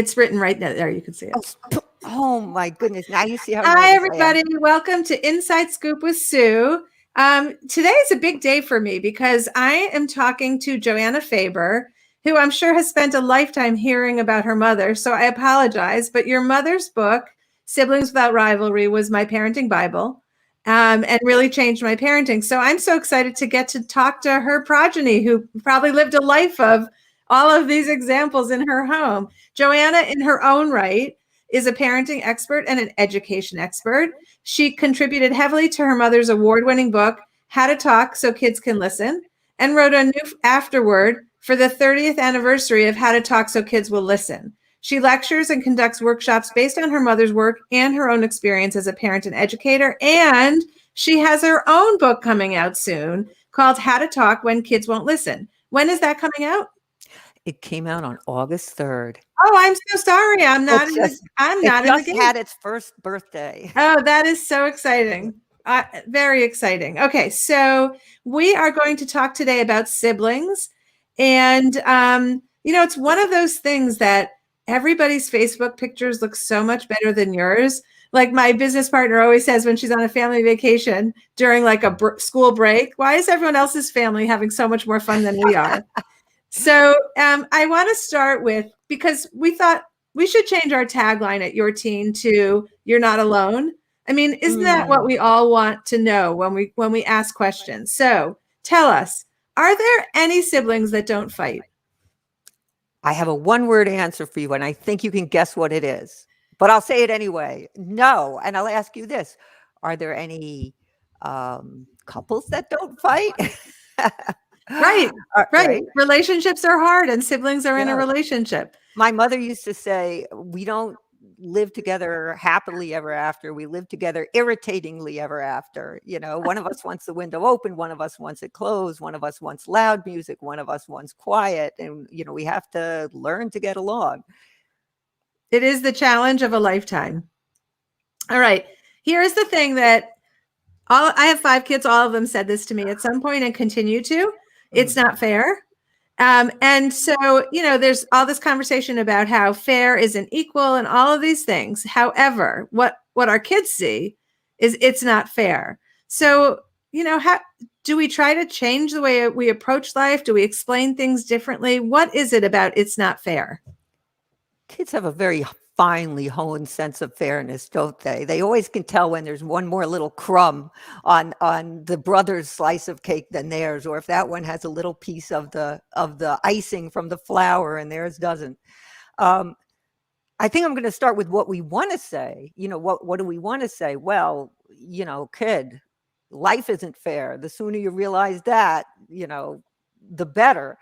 It's written right there. You can see it. Oh my goodness. Now you see how Hi, nervous I am. everybody. Welcome to Inside Scoop with Sue. Today is a big day for me because I am talking to Joanna Faber, who I'm sure has spent a lifetime hearing about her mother. So I apologize, but your mother's book, Siblings Without Rivalry, was my parenting Bible, and really changed my parenting. So I'm so excited to get to talk to her progeny, who probably lived a life of all of these examples in her home. Joanna, in her own right, is a parenting expert and an education expert. She contributed heavily to her mother's award-winning book, How to Talk So Kids Can Listen, and wrote a new afterword for the 30th anniversary of How to Talk So Kids Will Listen. She lectures and conducts workshops based on her mother's work and her own experience as a parent and educator. And she has her own book coming out soon called How to Talk When Kids Won't Listen. When is that coming out? It came out on August 3rd. Oh, I'm so sorry. I'm not in the game. Had its first birthday. Oh, that is so exciting. Very exciting. Okay, so we are going to talk today about siblings. And, it's one of those things that everybody's Facebook pictures look so much better than yours. Like my business partner always says when she's on a family vacation during like a school break, why is everyone else's family having so much more fun than we are? So I want to start with, because we thought we should change our tagline at Your Teen to "You're Not Alone." I mean, isn't that what we all want to know when we ask questions? So tell us, are there any siblings that don't fight? I have a one-word answer for you, and I think you can guess what it is. But I'll say it anyway. No. And I'll ask you this. Are there any couples that don't fight? Right. Relationships are hard and siblings are in a relationship. My mother used to say, we don't live together happily ever after. We live together irritatingly ever after. One of us wants the window open. One of us wants it closed. One of us wants loud music. One of us wants quiet. And, we have to learn to get along. It is the challenge of a lifetime. All right. Here's the thing that I have 5 kids. All of them said this to me at some point and continue to. It's not fair. And so, there's all this conversation about how fair isn't equal and all of these things. However, what our kids see is it's not fair. So, how do we try to change the way we approach life? Do we explain things differently? What is it about it's not fair? Kids have a very finely honed sense of fairness, don't they? They always can tell when there's one more little crumb on the brother's slice of cake than theirs, or if that one has a little piece of the icing from the flour and theirs doesn't. I think I'm going to start with what we want to say. What do we want to say? Well, kid, life isn't fair. The sooner you realize that, the better.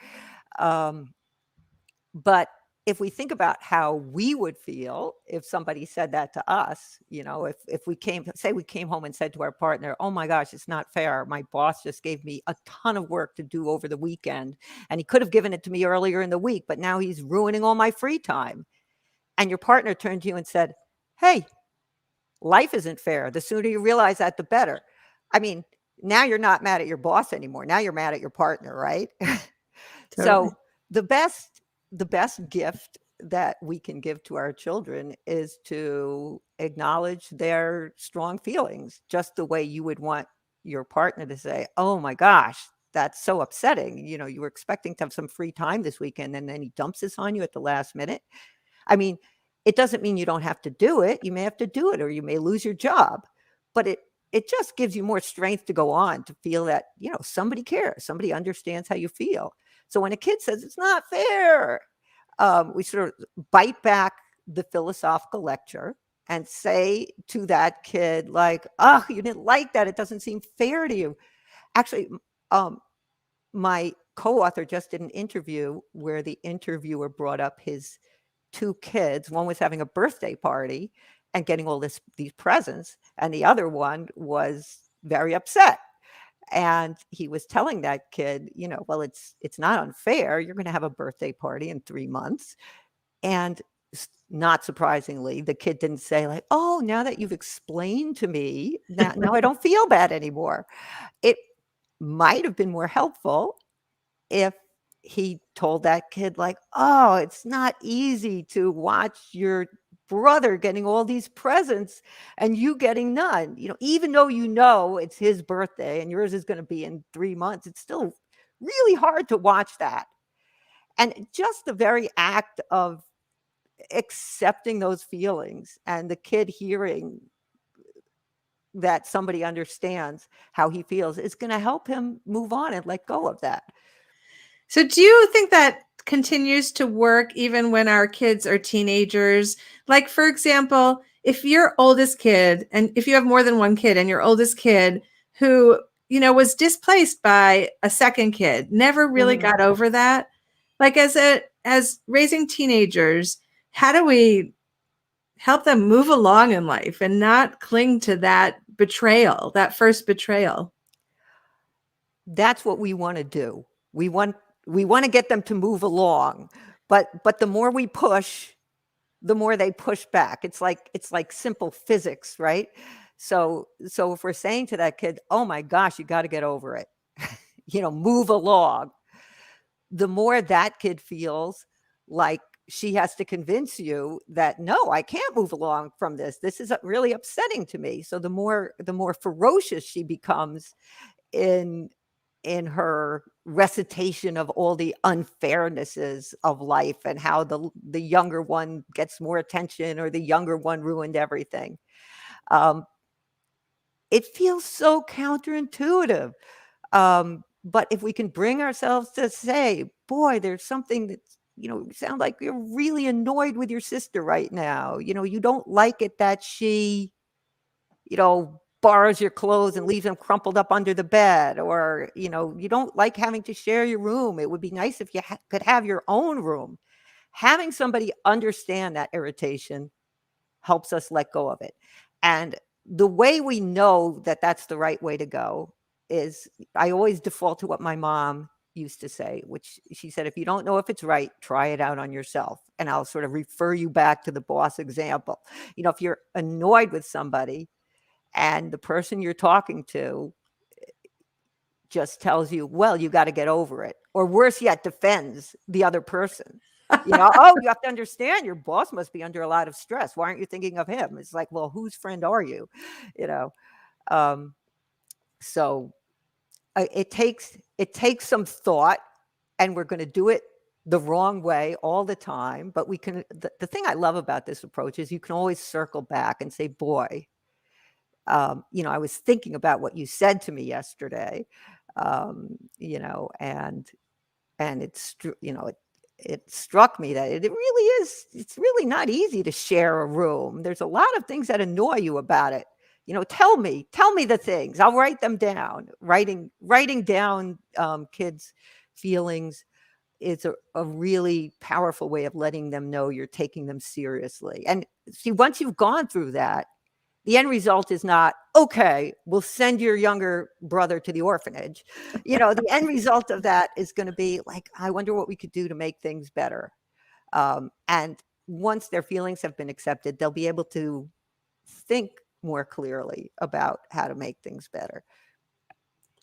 But if we think about how we would feel if somebody said that to us, if we came home and said to our partner, oh my gosh, it's not fair. My boss just gave me a ton of work to do over the weekend, and he could have given it to me earlier in the week, but now he's ruining all my free time. And your partner turned to you and said, hey, life isn't fair. The sooner you realize that, the better. I mean, now you're not mad at your boss anymore. Now you're mad at your partner, right? Totally. So the best gift that we can give to our children is to acknowledge their strong feelings, just the way you would want your partner to say, oh my gosh, that's so upsetting. You were expecting to have some free time this weekend, and then he dumps this on you at the last minute. I mean, it doesn't mean you don't have to do it. You may have to do it, or you may lose your job, but it just gives you more strength to go on, to feel that, somebody cares, somebody understands how you feel. So when a kid says it's not fair, we sort of bite back the philosophical lecture and say to that kid, like, oh, you didn't like that. It doesn't seem fair to you. Actually, my co-author just did an interview where the interviewer brought up his 2 kids. One was having a birthday party and getting all these presents, and the other one was very upset. And he was telling that kid, well, it's not unfair. You're going to have a birthday party in 3 months. And not surprisingly, the kid didn't say like, oh, now that you've explained to me, now I don't feel bad anymore. It might have been more helpful if he told that kid, like, oh, it's not easy to watch your brother getting all these presents and you getting none. Even though it's his birthday and yours is going to be in 3 months, it's still really hard to watch that. And just the very act of accepting those feelings and the kid hearing that somebody understands how he feels is going to help him move on and let go of that. So do you think that continues to work even when our kids are teenagers? Like, for example, if your oldest kid, and if you have more than one kid, and your oldest kid who, was displaced by a second kid, never really got over that. Like, as raising teenagers, how do we help them move along in life and not cling to that betrayal, that first betrayal? That's what we want to do. We want to get them to move along, but the more we push, the more they push back. It's like simple physics, right? So if we're saying to that kid, oh my gosh, you got to get over it, move along, the more that kid feels like she has to convince you that, no, I can't move along from this. This is really upsetting to me. So the more ferocious she becomes in her recitation of all the unfairnesses of life and how the younger one gets more attention or the younger one ruined everything. It feels so counterintuitive. But if we can bring ourselves to say, boy, there's something that's, you sound like you're really annoyed with your sister right now. You don't like it that she, borrows your clothes and leaves them crumpled up under the bed, or, you don't like having to share your room. It would be nice if you could have your own room. Having somebody understand that irritation helps us let go of it. And the way we know that that's the right way to go is, I always default to what my mom used to say, which she said, if you don't know if it's right, try it out on yourself. And I'll sort of refer you back to the boss example. If you're annoyed with somebody and the person you're talking to just tells you, well, you got to get over it, or worse yet, defends the other person. Oh, you have to understand your boss must be under a lot of stress. Why aren't you thinking of him? It's like, well, whose friend are you? So it takes some thought, and we're going to do it the wrong way all the time. But we can, the thing I love about this approach is you can always circle back and say, boy, I was thinking about what you said to me yesterday, and it struck me that it's really not easy to share a room. There's a lot of things that annoy you about it. Tell me the things. I'll write them down. Writing down kids' feelings is a really powerful way of letting them know you're taking them seriously. And see, once you've gone through that, the end result is not, okay, we'll send your younger brother to the orphanage. The end result of that is going to be like, I wonder what we could do to make things better. And once their feelings have been accepted, they'll be able to think more clearly about how to make things better.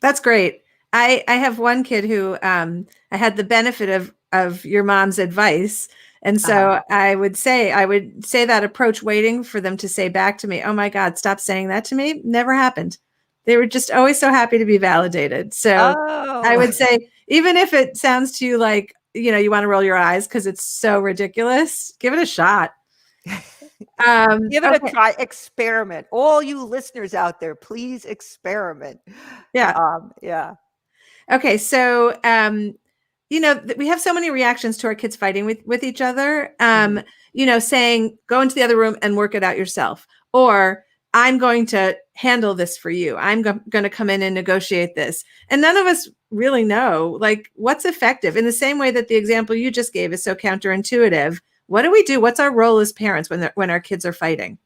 That's great. I have one kid who I had the benefit of your mom's advice. And so I would say that approach, waiting for them to say back to me, oh my God, stop saying that to me. Never happened. They were just always so happy to be validated. So I would say, even if it sounds to you like, you want to roll your eyes because it's so ridiculous, give it a shot. Give it a try. Experiment. All you listeners out there, please experiment. Yeah. Okay. So, we have so many reactions to our kids fighting with each other, saying, go into the other room and work it out yourself, or I'm going to handle this for you. I'm going to come in and negotiate this. And none of us really know, like, what's effective. In the same way that the example you just gave is so counterintuitive. What do we do? What's our role as parents when our kids are fighting?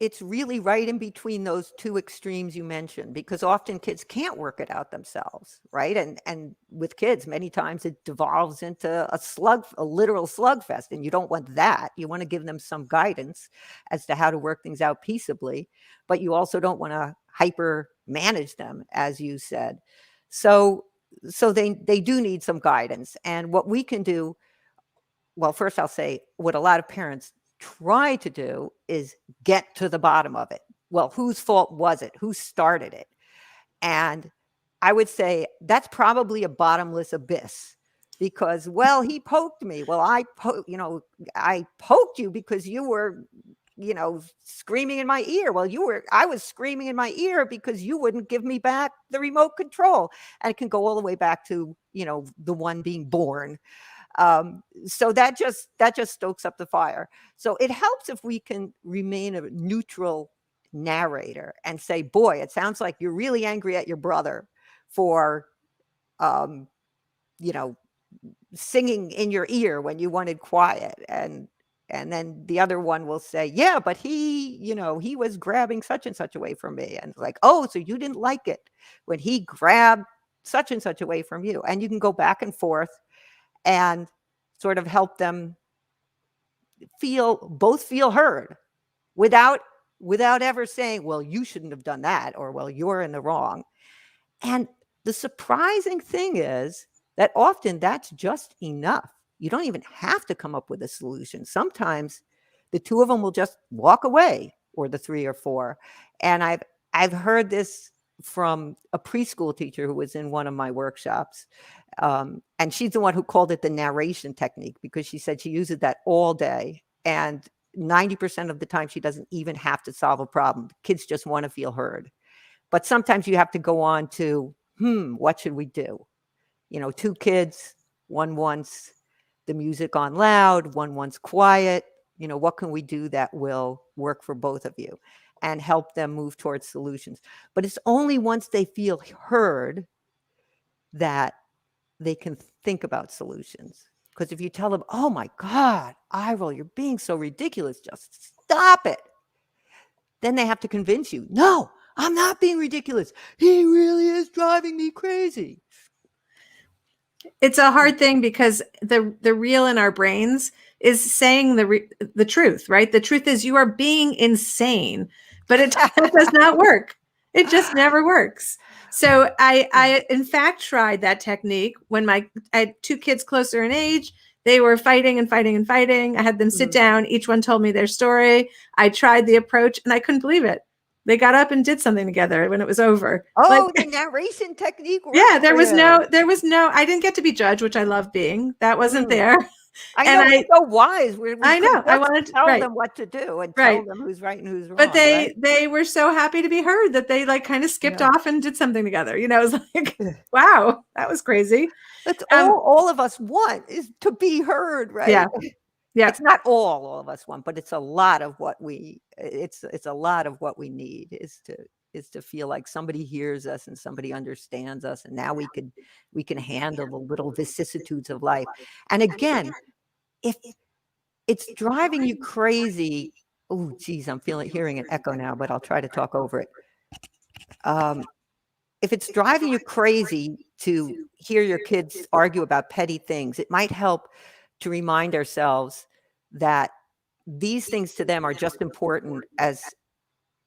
It's really right in between those two extremes you mentioned, because often kids can't work it out themselves, right? And with kids, many times it devolves into a literal slugfest, and you don't want that. You want to give them some guidance as to how to work things out peaceably, but you also don't want to hyper manage them, as you said. So so they do need some guidance. And what we can do, well, first I'll say what a lot of parents try to do is get to the bottom of it. Well, whose fault was it? Who started it? And I would say that's probably a bottomless abyss, because, well, he poked me. Well, I poked you because you were, screaming in my ear. Well, I was screaming in my ear because you wouldn't give me back the remote control. And it can go all the way back to, the one being born. So that just stokes up the fire. So it helps if we can remain a neutral narrator and say, boy, it sounds like you're really angry at your brother for, you know, singing in your ear when you wanted quiet. And then the other one will say, yeah, but he was grabbing such and such away from me. And it's like, oh, so you didn't like it when he grabbed such and such away from you. And you can go back and forth and sort of help them both feel heard without ever saying, well, you shouldn't have done that, or, well, you're in the wrong. And the surprising thing is that often that's just enough. You don't even have to come up with a solution. Sometimes the two of them will just walk away, or the three or four. And I've heard this from a preschool teacher who was in one of my workshops. And she's the one who called it the narration technique, because she said she uses that all day. And 90% of the time, she doesn't even have to solve a problem. Kids just want to feel heard. But sometimes you have to go on to, what should we do? Two kids, one wants the music on loud, one wants quiet. What can we do that will work for both of you and help them move towards solutions? But it's only once they feel heard that they can think about solutions. Because if you tell them, oh my God, Iroh, you're being so ridiculous, just stop it. Then they have to convince you, no, I'm not being ridiculous. He really is driving me crazy. It's a hard thing because the real in our brains is saying the truth, right? The truth is you are being insane, but it does not work. It just never works. So I in fact tried that technique when I had two kids closer in age. They were fighting and fighting and fighting. I had them sit down. Each one told me their story. I tried the approach and I couldn't believe it. They got up and did something together when it was over. Oh, the narration technique. Yeah, there was no, I didn't get to be judged, which I love being. That wasn't there. I know, it's so wise. I know. I wanted to tell them what to do and tell them who's right and who's wrong. But they were so happy to be heard that they kind of skipped off and did something together. It was like, wow, that was crazy. That's all of us want, is to be heard, right? Yeah. Yeah. It's not all of us want, but it's a lot of what it's a lot of what we need is to feel like somebody hears us and somebody understands us. And now we can handle the little vicissitudes of life. And again, if it's driving you crazy, oh, geez, I'm hearing an echo now, but I'll try to talk over it. If it's driving you crazy to hear your kids argue about petty things, it might help to remind ourselves that these things to them are just important as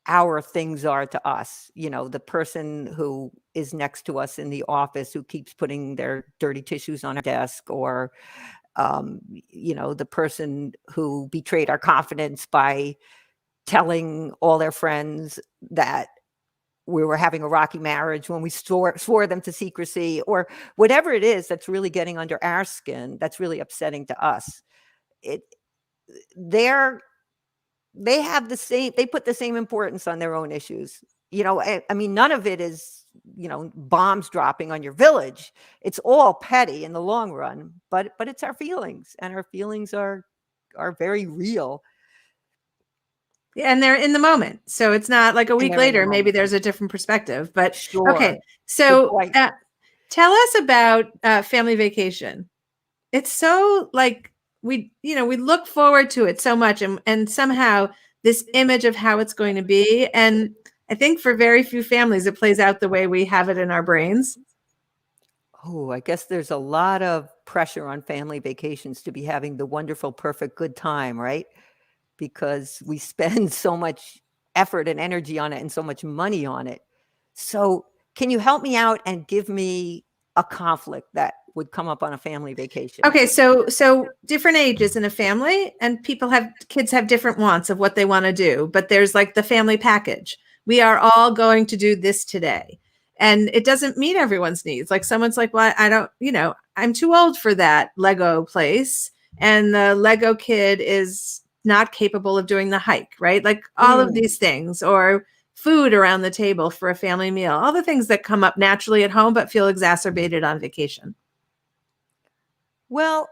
our things are to us. The person who is next to us in the office who keeps putting their dirty tissues on our desk, or the person who betrayed our confidence by telling all their friends that we were having a rocky marriage when we swore them to secrecy, or whatever it is that's really getting under our skin, that's really upsetting to us. They have the same, they put the same importance on their own issues. I mean, none of it is, bombs dropping on your village. It's all petty in the long run, but it's our feelings, and our feelings are very real. And they're in the moment. So it's not like a week later, maybe there's a different perspective, but sure. Okay. So tell us about family vacation. It's so like, we look forward to it so much, and somehow this image of how it's going to be. And I think for very few families, it plays out the way we have it in our brains. Oh, I guess there's a lot of pressure on family vacations to be having the wonderful, perfect, good time, right? Because we spend so much effort and energy on it and so much money on it. So can you help me out and give me a conflict that would come up on a family vacation? Okay, so different ages in a family, and kids have different wants of what they want to do, but there's like the family package. We are all going to do this today. And it doesn't meet everyone's needs. Like someone's like, well, I don't, I'm too old for that Lego place. And the Lego kid is not capable of doing the hike, right? Like all of these things, or food around the table for a family meal, all the things that come up naturally at home but feel exacerbated on vacation. Well,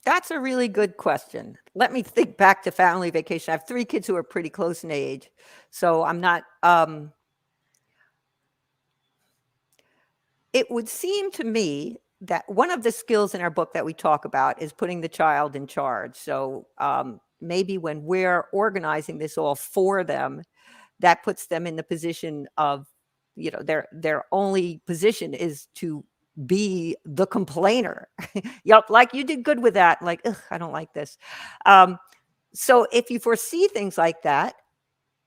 that's a really good question. Let me think back to family vacation. I have 3 kids who are pretty close in age, so I'm not. It would seem to me that one of the skills in our book that we talk about is putting the child in charge. So maybe when we're organizing this all for them, that puts them in the position of, their only position is to be the complainer. Yep, like you did good with that. Like, I don't like this. So if you foresee things like that,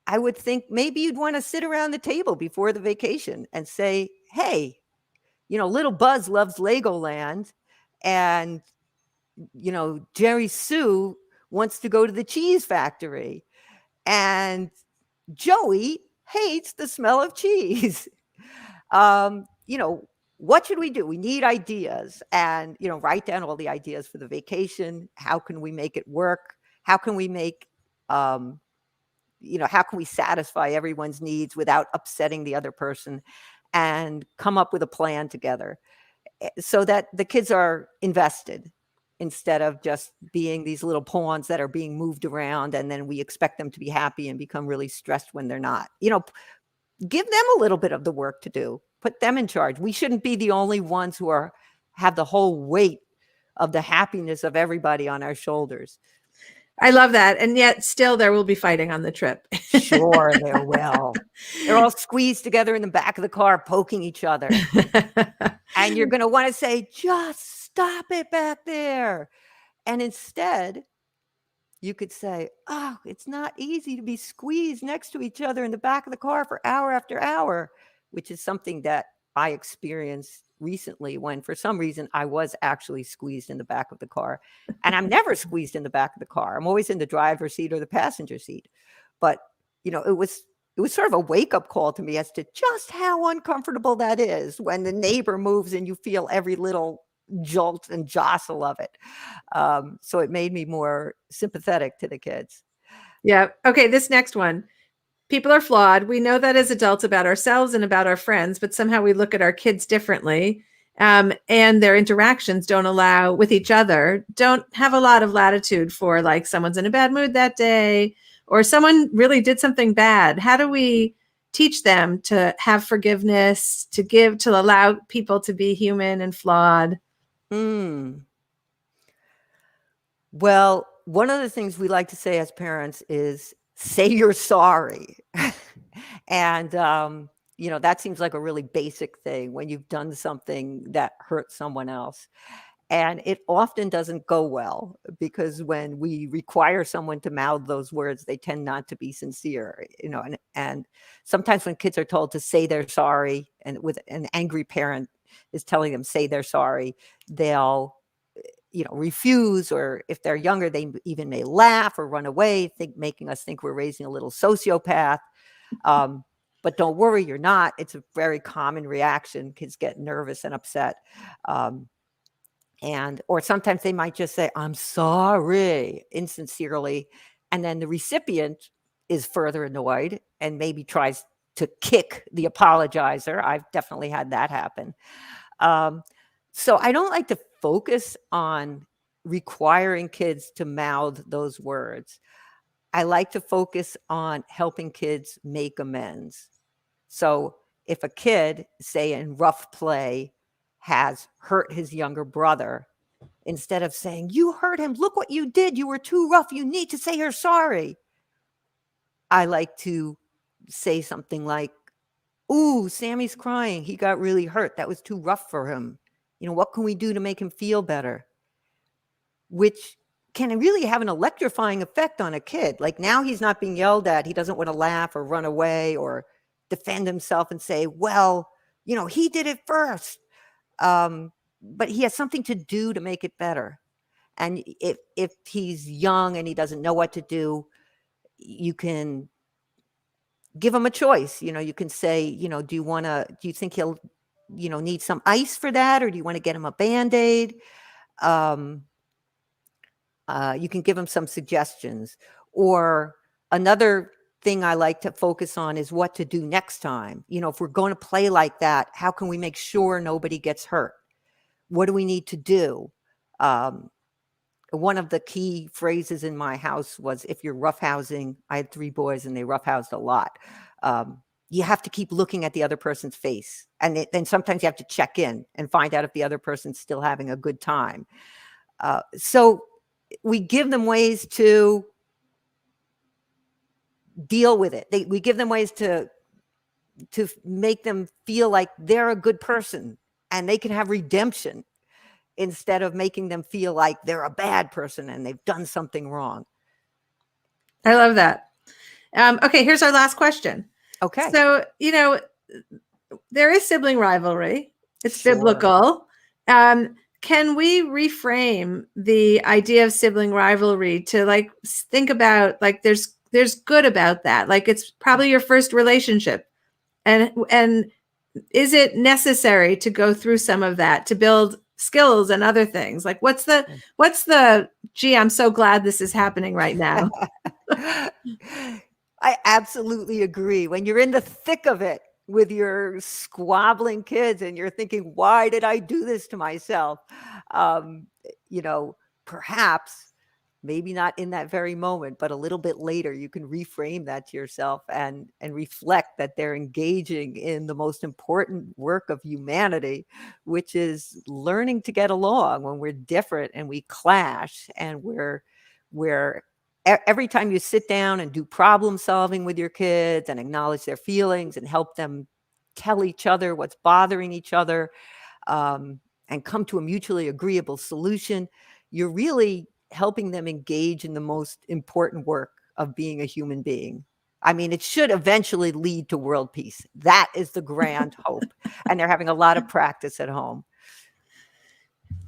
I would think maybe you'd want to sit around the table before the vacation and say, hey, little Buzz loves Legoland, and, Jerry Sue wants to go to the cheese factory, and Joey hates the smell of cheese. What should we do? We need ideas, and, write down all the ideas for the vacation. How can we make it work? How can we make, how can we satisfy everyone's needs without upsetting the other person, and come up with a plan together so that the kids are invested instead of just being these little pawns that are being moved around, and then we expect them to be happy and become really stressed when they're not. Give them a little bit of the work to do. Put them in charge. We shouldn't be the only ones who have the whole weight of the happiness of everybody on our shoulders. I love that. And yet still there will be fighting on the trip. Sure, there will. They're all squeezed together in the back of the car, poking each other. And you're going to want to say, just stop it back there. And instead, you could say, oh, it's not easy to be squeezed next to each other in the back of the car for hour after hour, which is something that I experienced recently when, for some reason, I was actually squeezed in the back of the car. And I'm never squeezed in the back of the car. I'm always in the driver's seat or the passenger seat. But, it was sort of a wake-up call to me as to just how uncomfortable that is when the neighbor moves and you feel every little jolt and jostle of it. So it made me more sympathetic to the kids. Yeah. Okay, this next one. People are flawed. We know that as adults about ourselves and about our friends, but somehow we look at our kids differently. And their interactions with each other don't have a lot of latitude for, like, someone's in a bad mood that day, or someone really did something bad. How do we teach them to have forgiveness, to allow people to be human and flawed? Well, one of the things we like to say as parents is say you're sorry. And, that seems like a really basic thing when you've done something that hurt someone else. And it often doesn't go well, because when we require someone to mouth those words, they tend not to be sincere, and sometimes when kids are told to say they're sorry, and with an angry parent is telling them, say they're sorry, they'll refuse, or if they're younger, they even may laugh or run away, making us think we're raising a little sociopath. But don't worry, you're not. It's a very common reaction. Kids get nervous and upset. Or sometimes they might just say, I'm sorry, insincerely. And then the recipient is further annoyed and maybe tries to kick the apologizer. I've definitely had that happen. So I don't like to focus on requiring kids to mouth those words. I like to focus on helping kids make amends. So if a kid, say in rough play, has hurt his younger brother, instead of saying, you hurt him, look what you did, you were too rough, you need to say you're sorry, I like to say something like, ooh, Sammy's crying, he got really hurt, that was too rough for him. What can we do to make him feel better? Which can really have an electrifying effect on a kid. Like, now he's not being yelled at. He doesn't want to laugh or run away or defend himself and say, well, he did it first. But he has something to do to make it better. And if he's young and he doesn't know what to do, you can give him a choice. You can say, do you think he'll, need some ice for that? Or do you want to get him a Band-Aid? You can give him some suggestions. Or another thing I like to focus on is what to do next time. If we're going to play like that, how can we make sure nobody gets hurt? What do we need to do? One of the key phrases in my house was, if you're roughhousing, I had 3 boys and they roughhoused a lot. You have to keep looking at the other person's face. And then sometimes you have to check in and find out if the other person's still having a good time. So we give them ways to deal with it. We give them ways to make them feel like they're a good person and they can have redemption, instead of making them feel like they're a bad person and they've done something wrong. I love that. Okay, here's our last question. Okay. So, there is sibling rivalry. It's Sure. biblical. Can we reframe the idea of sibling rivalry to think about there's good about that? Like, it's probably your first relationship. And is it necessary to go through some of that to build skills and other things? Like, what's the gee, I'm so glad this is happening right now. I absolutely agree. When you're in the thick of it with your squabbling kids and you're thinking, why did I do this to myself? Perhaps, maybe not in that very moment, but a little bit later, you can reframe that to yourself and reflect that they're engaging in the most important work of humanity, which is learning to get along when we're different and we clash. And every time you sit down and do problem solving with your kids and acknowledge their feelings and help them tell each other what's bothering each other, and come to a mutually agreeable solution, you're really helping them engage in the most important work of being a human being. I mean, it should eventually lead to world peace. That is the grand hope. And they're having a lot of practice at home.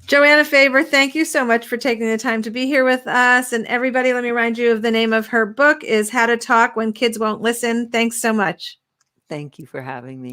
Joanna Faber, thank you so much for taking the time to be here with us. And everybody, let me remind you of the name of her book is How to Talk When Kids Won't Listen. Thanks so much. Thank you for having me.